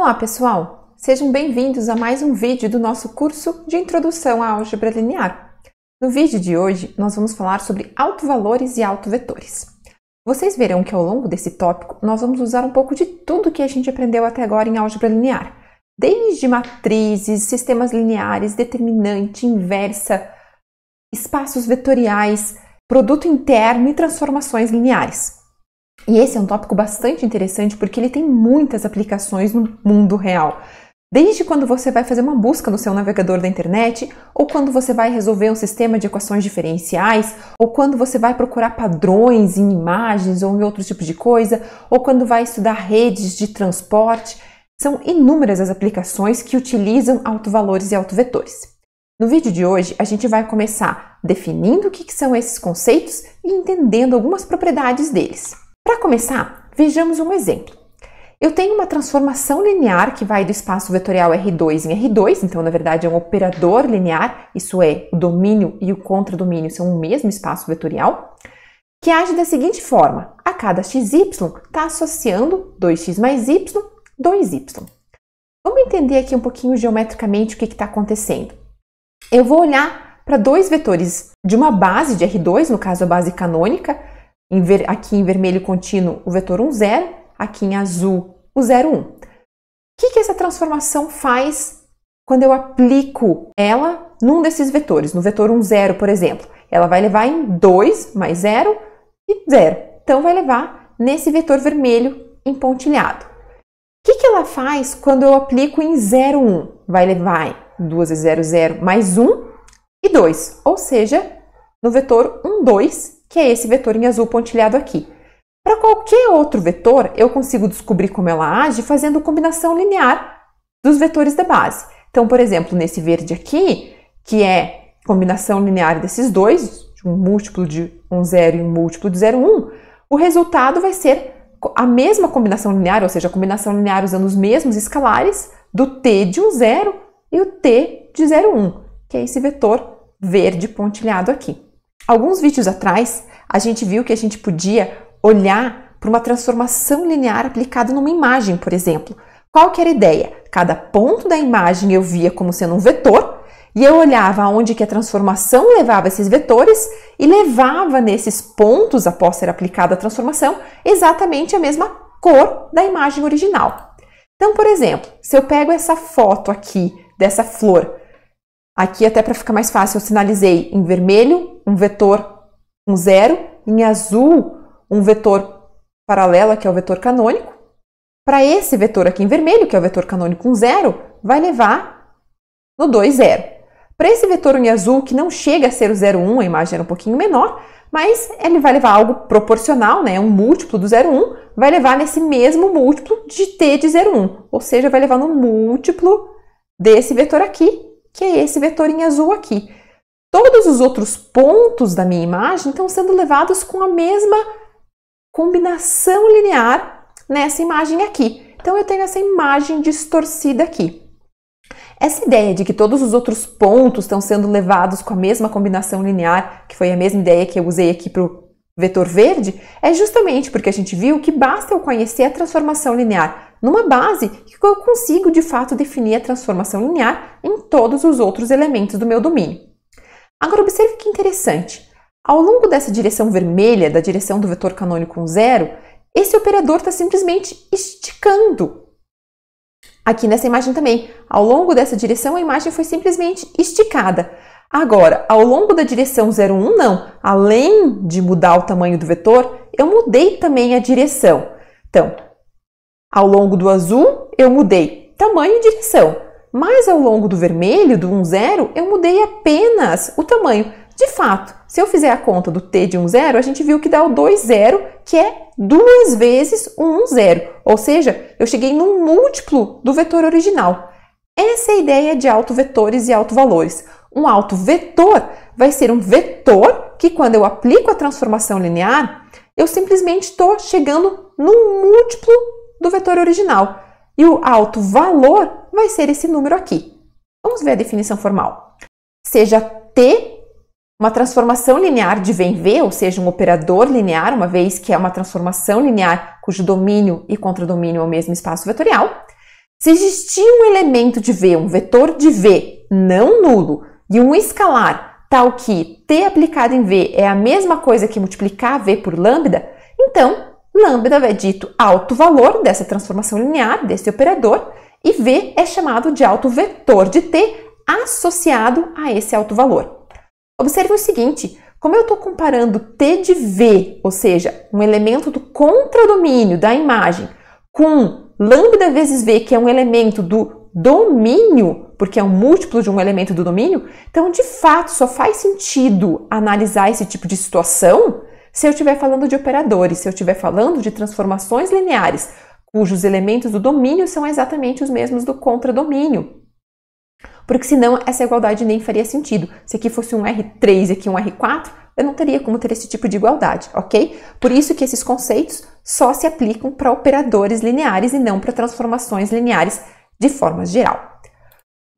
Olá pessoal, sejam bem-vindos a mais um vídeo do nosso curso de Introdução à Álgebra Linear. No vídeo de hoje nós vamos falar sobre autovalores e autovetores. Vocês verão que ao longo desse tópico nós vamos usar um pouco de tudo que a gente aprendeu até agora em álgebra linear, desde matrizes, sistemas lineares, determinante, inversa, espaços vetoriais, produto interno e transformações lineares. E esse é um tópico bastante interessante porque ele tem muitas aplicações no mundo real. Desde quando você vai fazer uma busca no seu navegador da internet, ou quando você vai resolver um sistema de equações diferenciais, ou quando você vai procurar padrões em imagens ou em outros tipos de coisa, ou quando vai estudar redes de transporte. São inúmeras as aplicações que utilizam autovalores e autovetores. No vídeo de hoje, a gente vai começar definindo o que são esses conceitos e entendendo algumas propriedades deles. Para começar, vejamos um exemplo. Eu tenho uma transformação linear que vai do espaço vetorial R2 em R2, então na verdade é um operador linear, isso é, o domínio e o contradomínio são o mesmo espaço vetorial, que age da seguinte forma: a cada xy está associando 2x mais y, 2y. Vamos entender aqui um pouquinho geometricamente o que está acontecendo. Eu vou olhar para dois vetores de uma base de R2, no caso a base canônica. Aqui em vermelho contínuo o vetor 1, 0, aqui em azul o 0, 1. O que essa transformação faz quando eu aplico ela num desses vetores? No vetor 1, 0, por exemplo, ela vai levar em 2 mais 0 e 0. Então, vai levar nesse vetor vermelho empontilhado. O que ela faz quando eu aplico em 0, 1? Vai levar em 2 vezes 0, 0, mais 1 e 2. Ou seja, no vetor 1, 2, que é esse vetor em azul pontilhado aqui. Para qualquer outro vetor, eu consigo descobrir como ela age fazendo combinação linear dos vetores da base. Então, por exemplo, nesse verde aqui, que é combinação linear desses dois, um múltiplo de 1, 0 e um múltiplo de 0, 1, o resultado vai ser a mesma combinação linear, ou seja, a combinação linear usando os mesmos escalares do t de 1, 0 e o t de 0, 1, que é esse vetor verde pontilhado aqui. Alguns vídeos atrás, a gente viu que a gente podia olhar para uma transformação linear aplicada numa imagem, por exemplo. Qual que era a ideia? Cada ponto da imagem eu via como sendo um vetor e eu olhava aonde que a transformação levava esses vetores e levava nesses pontos, após ser aplicada a transformação, exatamente a mesma cor da imagem original. Então, por exemplo, se eu pego essa foto aqui dessa flor, aqui até para ficar mais fácil eu sinalizei em vermelho um vetor 1, 0, em azul um vetor paralelo, que é o vetor canônico. Para esse vetor aqui em vermelho, que é o vetor canônico 1, 0, vai levar no 2, 0. Para esse vetor em azul, que não chega a ser o 0, 1, a imagem era um pouquinho menor, mas ele vai levar algo proporcional, né? Um múltiplo do 0, 1, vai levar nesse mesmo múltiplo de t de 0, 1. Ou seja, vai levar no múltiplo desse vetor aqui, que é esse vetor em azul aqui. Todos os outros pontos da minha imagem estão sendo levados com a mesma combinação linear nessa imagem aqui. Então, eu tenho essa imagem distorcida aqui. Essa ideia de que todos os outros pontos estão sendo levados com a mesma combinação linear, que foi a mesma ideia que eu usei aqui para o vetor verde, é justamente porque a gente viu que basta eu conhecer a transformação linear numa base que eu consigo, de fato, definir a transformação linear em todos os outros elementos do meu domínio. Agora, observe que interessante. Ao longo dessa direção vermelha, da direção do vetor canônico 1, 0, esse operador está simplesmente esticando. Aqui nessa imagem também, ao longo dessa direção, a imagem foi simplesmente esticada. Agora, ao longo da direção 0, 1, não. Além de mudar o tamanho do vetor, eu mudei também a direção. Então, ao longo do azul, eu mudei tamanho e direção. Mas ao longo do vermelho, do 1, 0, eu mudei apenas o tamanho. De fato, se eu fizer a conta do t de 1, 0, a gente viu que dá o 2, 0, que é 2 vezes o 1, 0. Ou seja, eu cheguei num múltiplo do vetor original. Essa é a ideia de autovetores e autovalores. Um autovetor vai ser um vetor que, quando eu aplico a transformação linear, eu simplesmente estou chegando num múltiplo do vetor original. E o autovalor vai ser esse número aqui. Vamos ver a definição formal. Seja t uma transformação linear de V em V, ou seja, um operador linear, uma vez que é uma transformação linear cujo domínio e contradomínio é o mesmo espaço vetorial. Se existir um elemento de V, um vetor de V não nulo e um escalar tal que t aplicado em V é a mesma coisa que multiplicar V por lambda, então lambda é dito alto valor dessa transformação linear, desse operador, e V é chamado de alto vetor de t associado a esse alto valor. Observe o seguinte, como eu estou comparando t de V, ou seja, um elemento do contradomínio da imagem, com lambda vezes V, que é um elemento do domínio, porque é um múltiplo de um elemento do domínio, então, de fato, só faz sentido analisar esse tipo de situação se eu estiver falando de operadores, se eu estiver falando de transformações lineares, cujos elementos do domínio são exatamente os mesmos do contradomínio. Porque senão essa igualdade nem faria sentido. Se aqui fosse um R3 e aqui um R4, eu não teria como ter esse tipo de igualdade, ok? Por isso que esses conceitos só se aplicam para operadores lineares e não para transformações lineares de forma geral.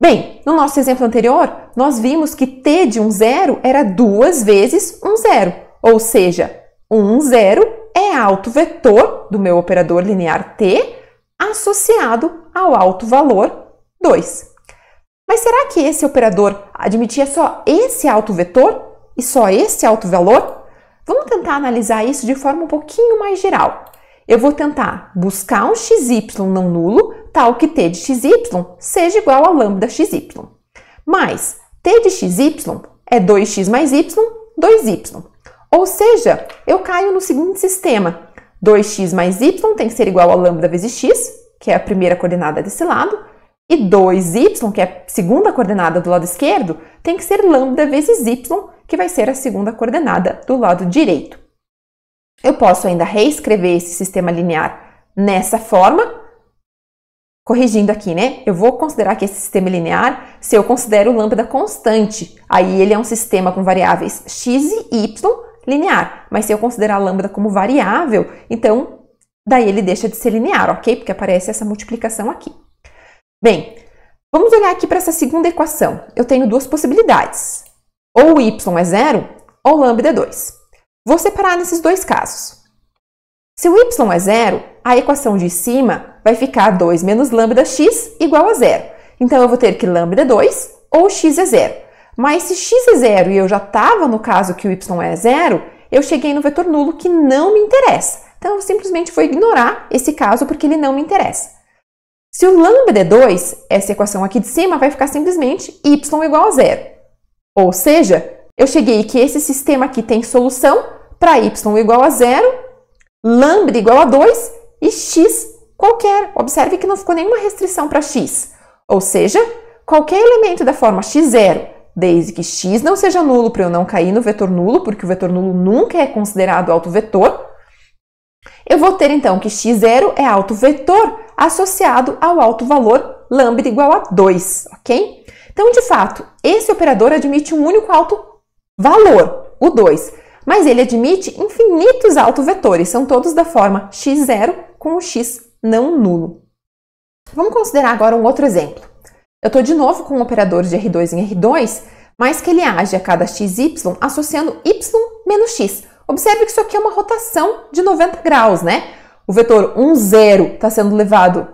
Bem, no nosso exemplo anterior, nós vimos que t de um zero era 2 vezes um zero, ou seja, um zero é alto vetor do meu operador linear t associado ao alto valor 2. Mas será que esse operador admitia só esse alto vetor e só esse alto valor? Vamos tentar analisar isso de forma um pouquinho mais geral. Eu vou tentar buscar um xy não nulo, tal que t de xy seja igual a lambda xy. Mas t de xy é 2x mais y, 2y. Ou seja, eu caio no seguinte sistema. 2x mais y tem que ser igual a lambda vezes x, que é a primeira coordenada desse lado, e 2y, que é a segunda coordenada do lado esquerdo, tem que ser lambda vezes y, que vai ser a segunda coordenada do lado direito. Eu posso ainda reescrever esse sistema linear nessa forma, corrigindo aqui, né? Eu vou considerar que esse sistema linear, se eu considero o lambda constante, aí ele é um sistema com variáveis x e y linear. Mas se eu considerar lambda como variável, então daí ele deixa de ser linear, ok? Porque aparece essa multiplicação aqui. Bem, vamos olhar aqui para essa segunda equação. Eu tenho duas possibilidades. Ou y é zero, ou lambda é 2. Vou separar nesses dois casos. Se o y é zero, a equação de cima vai ficar 2 menos lambda x igual a zero. Então, eu vou ter que lambda é 2 ou x é zero. Mas se x é zero e eu já estava no caso que o y é zero, eu cheguei no vetor nulo que não me interessa. Então, eu simplesmente vou ignorar esse caso porque ele não me interessa. Se o lambda é 2, essa equação aqui de cima vai ficar simplesmente y igual a zero. Ou seja, eu cheguei que esse sistema aqui tem solução para y igual a zero, lambda igual a 2 e x qualquer. Observe que não ficou nenhuma restrição para x. Ou seja, qualquer elemento da forma x0, desde que x não seja nulo para eu não cair no vetor nulo, porque o vetor nulo nunca é considerado alto vetor, eu vou ter então que x0 é alto vetor associado ao alto valor lambda igual a 2, ok? Então, de fato, esse operador admite um único alto valor, o 2, mas ele admite infinitos alto vetores, são todos da forma x0 com o x não nulo. Vamos considerar agora um outro exemplo. Eu estou de novo com um operador de R2 em R2, mas que ele age a cada xy associando y menos x. Observe que isso aqui é uma rotação de 90 graus, né? O vetor 1, 0 está sendo levado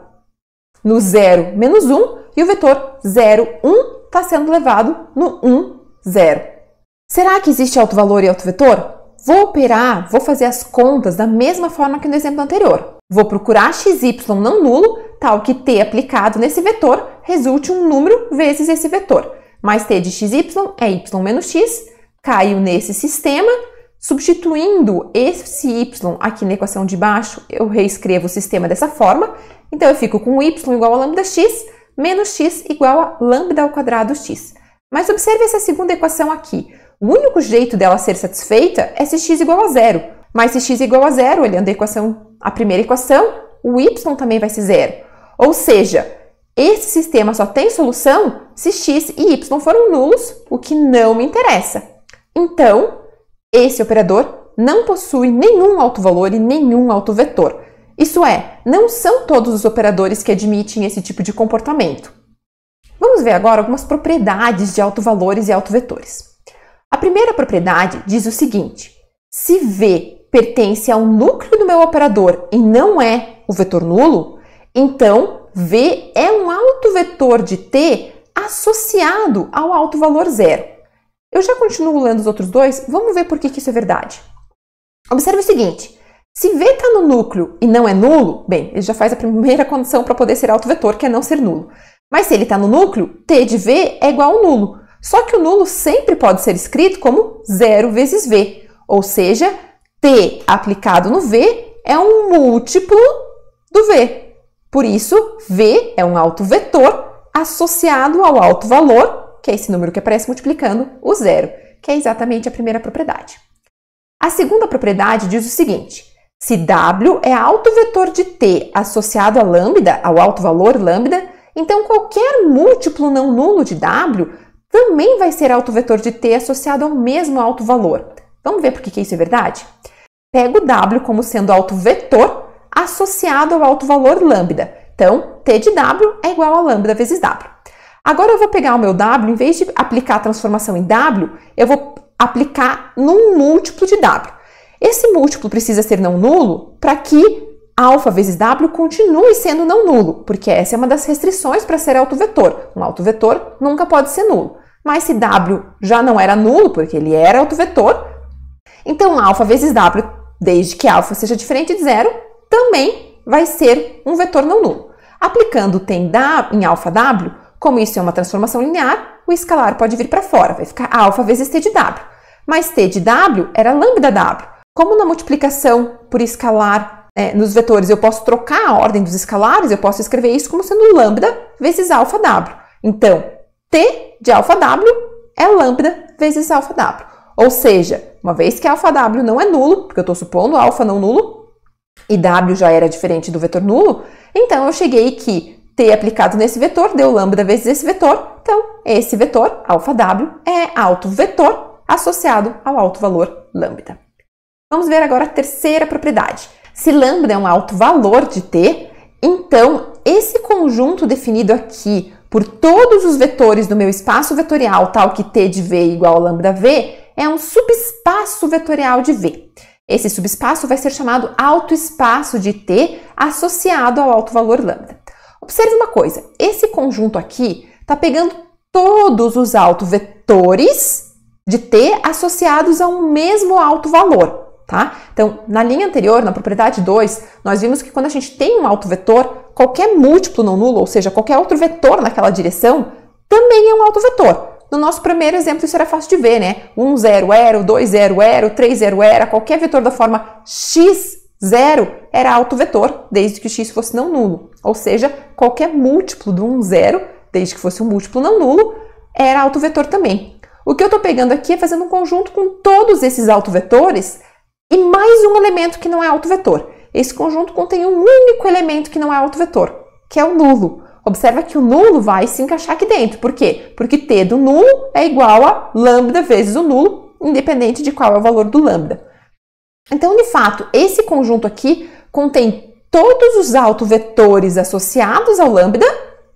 no 0, menos 1, e o vetor 0, 1 está sendo levado no 1, 0. Será que existe alto valor e alto vetor? Vou operar, vou fazer as contas da mesma forma que no exemplo anterior. Vou procurar xy não nulo, tal que t aplicado nesse vetor resulte um número vezes esse vetor. Mais t de xy é y menos x, caio nesse sistema. Substituindo esse y aqui na equação de baixo, eu reescrevo o sistema dessa forma. Então, eu fico com y igual a lambda x, menos x igual a lambda ao quadrado x. Mas observe essa segunda equação aqui. O único jeito dela ser satisfeita é se x igual a zero. Mas se x igual a zero, olhando a primeira equação, o y também vai ser zero. Ou seja, esse sistema só tem solução se x e y foram nulos, o que não me interessa. Então, esse operador não possui nenhum alto valor e nenhum alto vetor. Isso é, não são todos os operadores que admitem esse tipo de comportamento. Vamos ver agora algumas propriedades de alto valores e alto vetores. A primeira propriedade diz o seguinte: se V pertence ao núcleo do meu operador e não é o vetor nulo, então V é um autovetor de T associado ao autovalor 0. Eu já continuo lendo os outros dois, vamos ver por que isso é verdade. Observe o seguinte, se V está no núcleo e não é nulo, bem, ele já faz a primeira condição para poder ser autovetor, que é não ser nulo. Mas se ele está no núcleo, T de V é igual ao nulo. Só que o nulo sempre pode ser escrito como 0 vezes V, ou seja, T aplicado no V é um múltiplo do V. Por isso, V é um autovetor associado ao autovalor, que é esse número que aparece multiplicando o 0, que é exatamente a primeira propriedade. A segunda propriedade diz o seguinte, se W é autovetor de T associado a lambda, ao autovalor lambda, então qualquer múltiplo não nulo de W também vai ser autovetor de T associado ao mesmo autovalor. Vamos ver por que isso é verdade? Pego W como sendo autovetor associado ao autovalor lambda. Então, T de W é igual a lambda vezes W. Agora eu vou pegar o meu W, em vez de aplicar a transformação em W, eu vou aplicar num múltiplo de W. Esse múltiplo precisa ser não nulo para que alfa vezes W continue sendo não nulo, porque essa é uma das restrições para ser autovetor. Um autovetor nunca pode ser nulo. Mas se W já não era nulo, porque ele era autovetor, então alfa vezes W, desde que alfa seja diferente de 0, também vai ser um vetor não nulo. Aplicando T em alfa W, como isso é uma transformação linear, o escalar pode vir para fora, vai ficar alfa vezes T de W. Mas T de W era lambda W. Como na multiplicação por escalar nos vetores eu posso trocar a ordem dos escalares, eu posso escrever isso como sendo lambda vezes alfa W. Então, T de alfa W é lambda vezes alfa W. Ou seja, uma vez que alfa W não é nulo, porque eu estou supondo alfa não nulo, e W já era diferente do vetor nulo, então eu cheguei que T aplicado nesse vetor deu lambda vezes esse vetor, então esse vetor, alfa W, é autovetor associado ao autovalor lambda. Vamos ver agora a terceira propriedade. Se lambda é um autovalor de T, então esse conjunto definido aqui por todos os vetores do meu espaço vetorial, tal que T de V igual a lambda V, é um subespaço vetorial de V. Esse subespaço vai ser chamado autoespaço de T associado ao autovalor lambda. Observe uma coisa, esse conjunto aqui está pegando todos os autovetores de T associados a um mesmo autovalor. Tá? Então, na linha anterior, na propriedade 2, nós vimos que quando a gente tem um autovetor, qualquer múltiplo não nulo, ou seja, qualquer outro vetor naquela direção, também é um autovetor. No nosso primeiro exemplo, isso era fácil de ver, né? 1, 0 era, 2, 0 era, 3, 0 era, qualquer vetor da forma x, 0 era autovetor, desde que o x fosse não nulo. Ou seja, qualquer múltiplo do 1, 0, desde que fosse um múltiplo não nulo, era autovetor também. O que eu estou pegando aqui é fazendo um conjunto com todos esses autovetores e mais um elemento que não é autovetor. Esse conjunto contém um único elemento que não é autovetor, que é o nulo. Observa que o nulo vai se encaixar aqui dentro. Por quê? Porque T do nulo é igual a lambda vezes o nulo, independente de qual é o valor do lambda. Então, de fato, esse conjunto aqui contém todos os autovetores associados ao lambda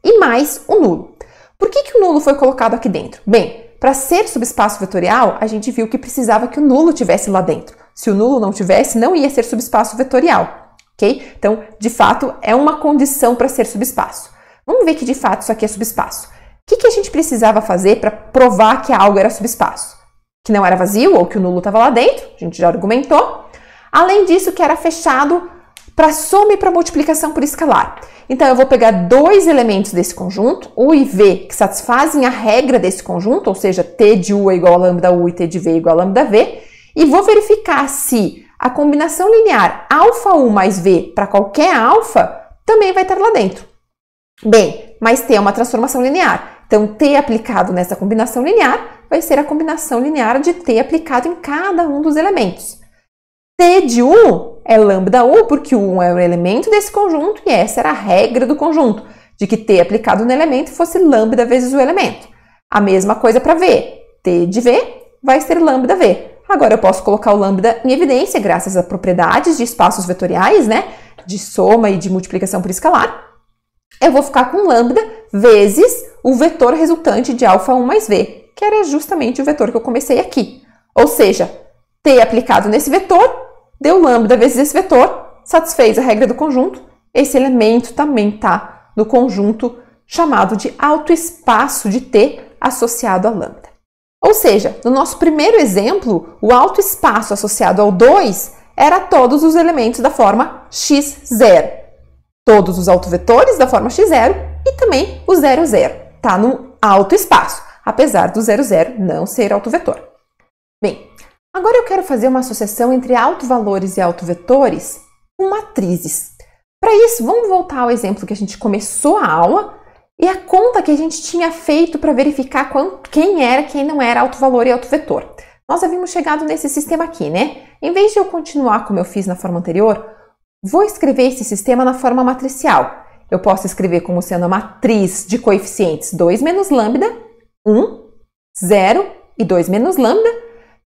e mais o nulo. Por que o nulo foi colocado aqui dentro? Bem, para ser subespaço vetorial, a gente viu que precisava que o nulo tivesse lá dentro. Se o nulo não tivesse, não ia ser subespaço vetorial, ok? Então, de fato, é uma condição para ser subespaço. Vamos ver que, de fato, isso aqui é subespaço. O que a gente precisava fazer para provar que algo era subespaço? Que não era vazio ou que o nulo estava lá dentro, a gente já argumentou. Além disso, que era fechado para soma e para multiplicação por escalar. Então, eu vou pegar dois elementos desse conjunto, U e V, que satisfazem a regra desse conjunto, ou seja, T de U é igual a lambda U e T de V é igual a lambda V, e vou verificar se a combinação linear alfa1 mais V para qualquer alfa também vai estar lá dentro. Bem, mas T é uma transformação linear, então T aplicado nessa combinação linear vai ser a combinação linear de T aplicado em cada um dos elementos. T de 1 é lambda 1, porque o 1 é o elemento desse conjunto e essa era a regra do conjunto, de que T aplicado no elemento fosse lambda vezes o elemento. A mesma coisa para V. T de V vai ser lambda V. Agora eu posso colocar o lambda em evidência, graças a propriedades de espaços vetoriais, né? De soma e de multiplicação por escalar. Eu vou ficar com lambda vezes o vetor resultante de alfa1 mais V, que era justamente o vetor que eu comecei aqui. Ou seja, T aplicado nesse vetor, deu lambda vezes esse vetor, satisfez a regra do conjunto, esse elemento também está no conjunto chamado de autoespaço de T associado a lambda. Ou seja, no nosso primeiro exemplo, o autoespaço associado ao 2 era todos os elementos da forma x0. Todos os autovetores da forma x0 e também o 0, 0. Está no autoespaço, apesar do 0, 0 não ser autovetor. Bem, agora eu quero fazer uma associação entre autovalores e autovetores com matrizes. Para isso, vamos voltar ao exemplo que a gente começou a aula e a conta que a gente tinha feito para verificar quem era, quem não era autovalor e autovetor. Nós havíamos chegado nesse sistema aqui, né? Em vez de eu continuar como eu fiz na forma anterior, vou escrever esse sistema na forma matricial. Eu posso escrever como sendo a matriz de coeficientes 2 menos lambda, 1, 0 e 2 menos lambda,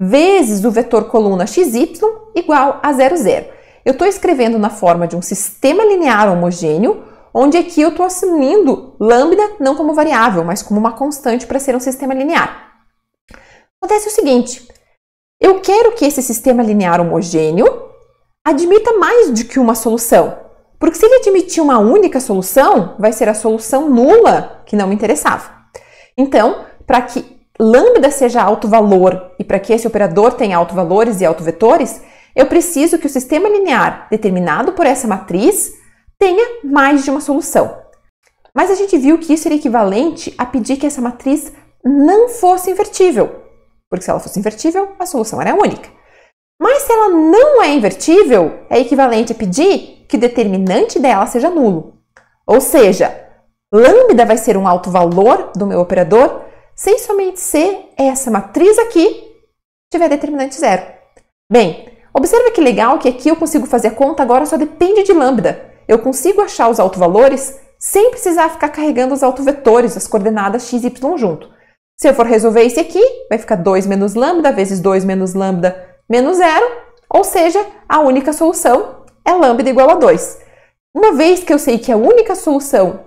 vezes o vetor coluna xy igual a 0, 0. Eu estou escrevendo na forma de um sistema linear homogêneo, onde aqui eu estou assumindo lambda não como variável, mas como uma constante para ser um sistema linear. Acontece o seguinte, eu quero que esse sistema linear homogêneo admita mais do que uma solução, porque se ele admitir uma única solução, vai ser a solução nula que não me interessava. Então, para que lambda seja autovalor e para que esse operador tenha autovalores e autovetores, eu preciso que o sistema linear determinado por essa matriz tenha mais de uma solução. Mas a gente viu que isso era equivalente a pedir que essa matriz não fosse invertível, porque se ela fosse invertível, a solução era única. Mas se ela não é invertível, é equivalente a pedir que o determinante dela seja nulo. Ou seja, lambda vai ser um autovalor do meu operador sem somente ser essa matriz aqui tiver determinante zero. Bem, observa que legal que aqui eu consigo fazer a conta agora só depende de lambda. Eu consigo achar os autovalores sem precisar ficar carregando os autovetores, as coordenadas x e y junto. Se eu for resolver esse aqui, vai ficar 2 menos lambda vezes 2 menos lambda menos 0, ou seja, a única solução é lambda igual a 2. Uma vez que eu sei que a única solução,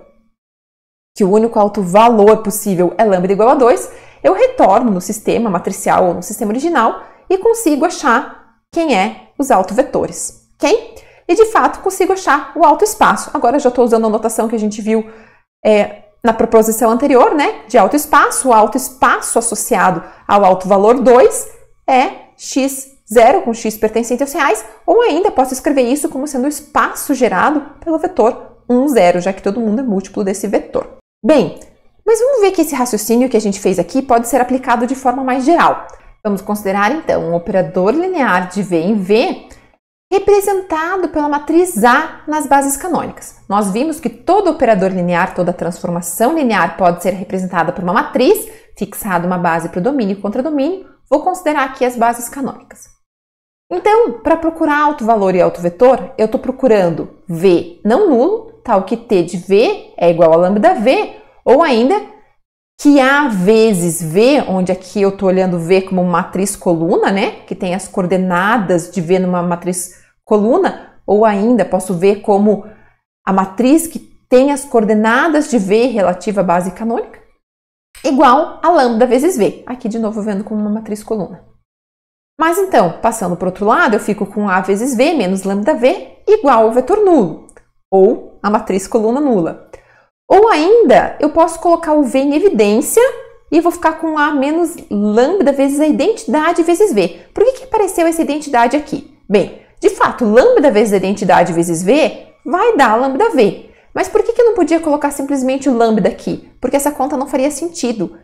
que o único autovalor possível é lambda igual a 2, eu retorno no sistema matricial ou no sistema original e consigo achar quem é os autovetores, ok? E de fato consigo achar o autoespaço. Agora já estou usando a notação que a gente viu na proposição anterior, né? De autoespaço. O autoespaço associado ao autovalor 2 é x0 com x pertencente aos reais, ou ainda posso escrever isso como sendo o espaço gerado pelo vetor 1, 0, já que todo mundo é múltiplo desse vetor. Bem, mas vamos ver que esse raciocínio que a gente fez aqui pode ser aplicado de forma mais geral. Vamos considerar então um operador linear de V em V representado pela matriz A nas bases canônicas. Nós vimos que todo operador linear, toda transformação linear pode ser representada por uma matriz, fixada uma base para o domínio e contradomínio. Vou considerar aqui as bases canônicas. Então, para procurar autovalor e autovetor, eu estou procurando V não nulo, tal que T de V é igual a lambda V, ou ainda que A vezes V, onde aqui eu estou olhando V como uma matriz coluna, né? Que tem as coordenadas de V numa matriz coluna, ou ainda posso ver como a matriz que tem as coordenadas de V relativa à base canônica, igual a lambda vezes V. Aqui de novo vendo como uma matriz coluna. Mas então, passando para o outro lado, eu fico com A vezes V menos lambda V igual ao vetor nulo, ou a matriz coluna nula. Ou ainda, eu posso colocar o V em evidência e vou ficar com A menos lambda vezes a identidade vezes V. Por que apareceu essa identidade aqui? Bem, de fato, lambda vezes a identidade vezes V vai dar lambda V. Mas por que eu não podia colocar simplesmente o lambda aqui? Porque essa conta não faria sentido.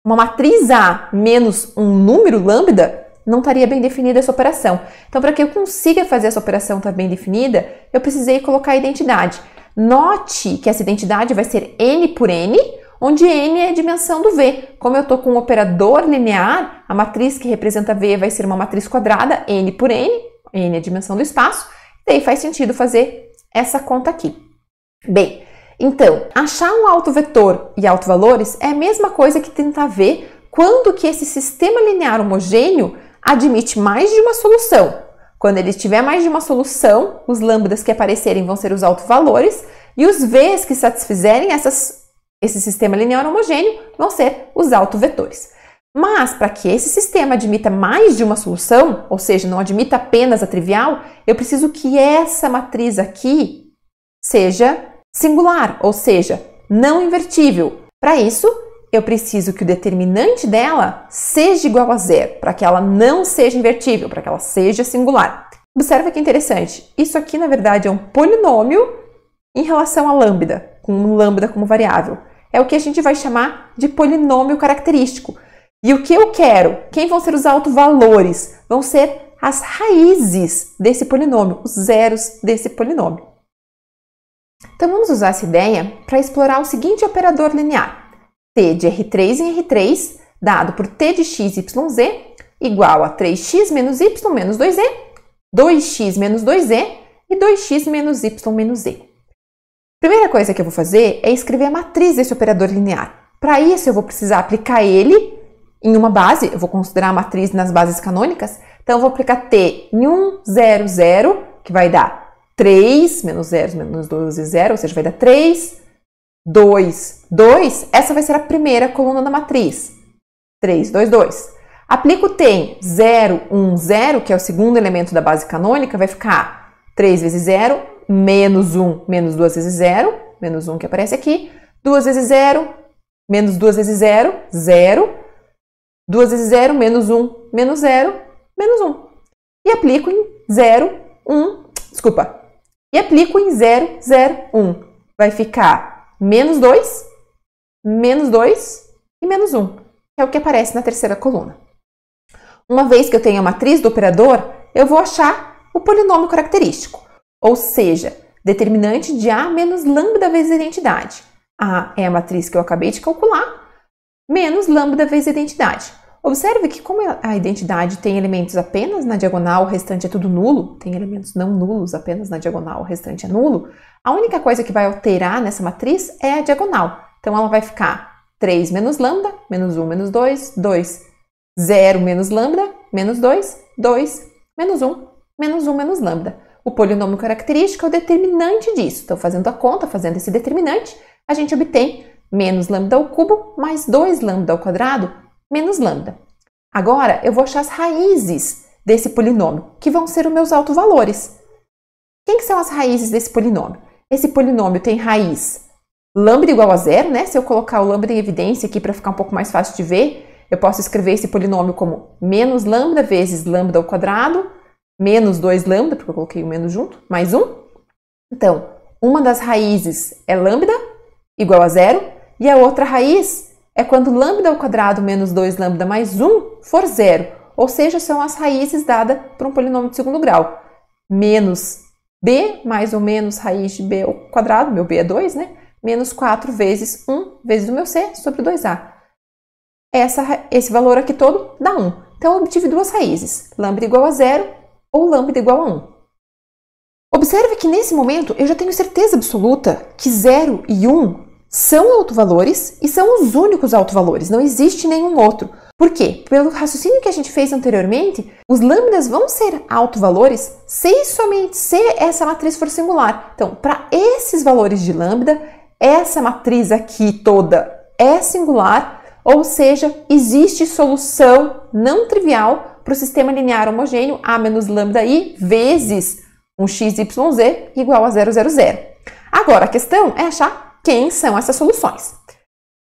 Uma matriz A menos um número lambda não estaria bem definida essa operação. Então, para que eu consiga fazer essa operação estar bem definida, eu precisei colocar a identidade. Note que essa identidade vai ser n por n, onde n é a dimensão do V. Como eu estou com um operador linear, a matriz que representa V vai ser uma matriz quadrada, n por n é a dimensão do espaço, e daí faz sentido fazer essa conta aqui. Bem, então, achar um autovetor e autovalores é a mesma coisa que tentar ver quando que esse sistema linear homogêneo admite mais de uma solução. Quando ele tiver mais de uma solução, os lambdas que aparecerem vão ser os autovalores e os V's que satisfizerem esse sistema linear homogêneo vão ser os autovetores. Mas, para que esse sistema admita mais de uma solução, ou seja, não admita apenas a trivial, eu preciso que essa matriz aqui seja singular, ou seja, não invertível. Para isso, eu preciso que o determinante dela seja igual a zero, para que ela não seja invertível, para que ela seja singular. Observa que interessante, isso aqui na verdade é um polinômio em relação a lambda, com lambda como variável. É o que a gente vai chamar de polinômio característico. E o que eu quero? Quem vão ser os autovalores? Vão ser as raízes desse polinômio, os zeros desse polinômio. Então vamos usar essa ideia para explorar o seguinte operador linear. T de R3 em R3, dado por T de x, y, z, igual a 3x menos y menos 2z, 2x menos 2z e 2x menos y menos z. Primeira coisa que eu vou fazer é escrever a matriz desse operador linear. Para isso, eu vou precisar aplicar ele em uma base, eu vou considerar a matriz nas bases canônicas, então eu vou aplicar T em 1, 0, 0, que vai dar 3 menos 0 menos 12, 0, ou seja, vai dar 3, 2, 2, essa vai ser a primeira coluna da matriz. 3, 2, 2. Aplico T em 0, 1, 0, que é o segundo elemento da base canônica, vai ficar 3 vezes 0, menos 1, menos 2 vezes 0, menos 1 que aparece aqui, 2 vezes 0, menos 2 vezes 0, 0, 2 vezes 0, menos 1, menos 0, menos 1. E aplico em 0, 1, desculpa, e aplico em 0, 0, 1. Vai ficar menos 2 e menos 1, que é o que aparece na terceira coluna. Uma vez que eu tenho a matriz do operador, eu vou achar o polinômio característico, ou seja, determinante de A menos lambda vezes a identidade. A é a matriz que eu acabei de calcular, menos lambda vezes a identidade. Observe que como a identidade tem elementos apenas na diagonal, o restante é tudo nulo, tem elementos não nulos apenas na diagonal, o restante é nulo, a única coisa que vai alterar nessa matriz é a diagonal. Então, ela vai ficar 3 menos lambda, menos 1 menos 2, 2, 0 menos lambda, menos 2, 2, menos 1, menos 1 menos lambda. O polinômio característico é o determinante disso. Então, fazendo a conta, fazendo esse determinante, a gente obtém menos lambda ao cubo mais 2 lambda ao quadrado menos lambda. Agora, eu vou achar as raízes desse polinômio, que vão ser os meus autovalores. Quem que são as raízes desse polinômio? Esse polinômio tem raiz lambda igual a zero, né? Se eu colocar o lambda em evidência aqui para ficar um pouco mais fácil de ver, eu posso escrever esse polinômio como menos lambda vezes lambda ao quadrado, menos 2 lambda, porque eu coloquei o menos junto, mais 1. Então, uma das raízes é lambda igual a zero, e a outra raiz é quando lambda ao quadrado menos 2 lambda mais 1 for zero, ou seja, são as raízes dadas por um polinômio de segundo grau. Menos b mais ou menos raiz de b ao quadrado, meu b é 2, né? Menos 4 vezes 1 vezes o meu c sobre 2a. Esse valor aqui todo dá 1. Então, eu obtive duas raízes, lambda igual a zero ou lambda igual a 1. Observe que nesse momento eu já tenho certeza absoluta que 0 e 1 são autovalores e são os únicos autovalores, não existe nenhum outro. Por quê? Pelo raciocínio que a gente fez anteriormente, os lambdas vão ser autovalores se e somente se essa matriz for singular. Então, para esses valores de lambda, essa matriz aqui toda é singular, ou seja, existe solução não trivial para o sistema linear homogêneo A menos lambda I vezes um xyz igual a 0, 0, 0. Agora, a questão é achar quem são essas soluções.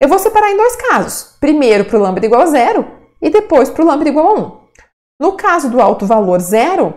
Eu vou separar em dois casos. Primeiro para o lambda igual a 0 e depois para o lambda igual a 1. No caso do alto valor 0,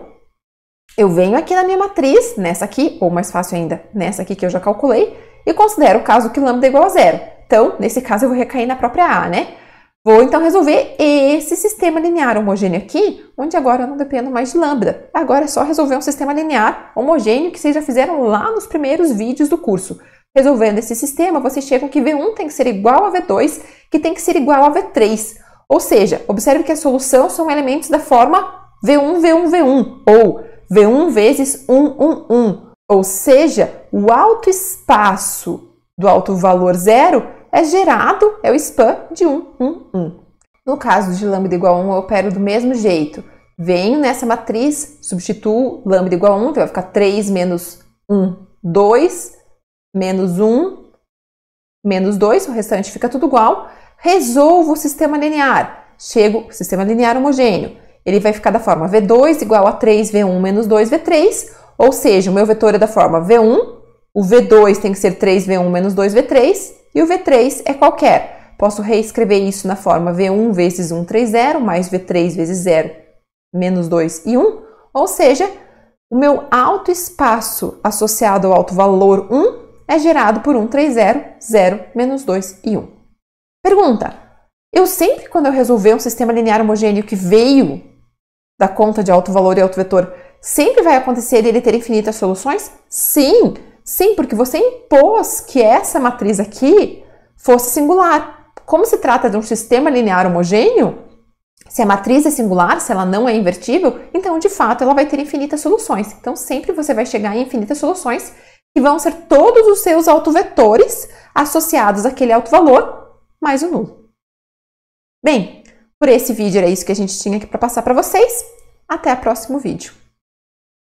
eu venho aqui na minha matriz, nessa aqui, ou mais fácil ainda, nessa aqui que eu já calculei, e considero o caso que lambda é igual a 0. Então, nesse caso, eu vou recair na própria A, né? Vou, então, resolver esse sistema linear homogêneo aqui, onde agora eu não dependo mais de lambda. Agora é só resolver um sistema linear homogêneo que vocês já fizeram lá nos primeiros vídeos do curso. Resolvendo esse sistema, vocês chegam que V1 tem que ser igual a V2, que tem que ser igual a V3. Ou seja, observe que a solução são elementos da forma V1, V1, V1, ou V1 vezes 1, 1, 1. Ou seja, o alto espaço do alto valor 0 é gerado, é o span de 1, 1, 1. No caso de lambda igual a 1, eu opero do mesmo jeito. Venho nessa matriz, substituo lambda igual a 1, então vai ficar 3 menos 1, 2, menos 1, menos 2, o restante fica tudo igual. Resolvo o sistema linear. Chego, sistema linear homogêneo. Ele vai ficar da forma V2 igual a 3V1 menos 2V3, ou seja, o meu vetor é da forma V1 O V2 tem que ser 3V1 menos 2V3 e o V3 é qualquer. Posso reescrever isso na forma V1 vezes 1, 3, 0, mais V3 vezes 0, menos 2 e 1. Ou seja, o meu alto espaço associado ao alto valor 1 é gerado por 1, 3, 0, 0, menos 2 e 1. Pergunta: eu sempre, quando eu resolver um sistema linear homogêneo que veio da conta de alto valor e alto vetor, sempre vai acontecer ele ter infinitas soluções? Sim! Sim, porque você impôs que essa matriz aqui fosse singular. Como se trata de um sistema linear homogêneo, se a matriz é singular, se ela não é invertível, então, de fato, ela vai ter infinitas soluções. Então, sempre você vai chegar em infinitas soluções, que vão ser todos os seus autovetores associados àquele alto valor, mais o nulo. Bem, por esse vídeo era isso que a gente tinha aqui para passar para vocês. Até o próximo vídeo.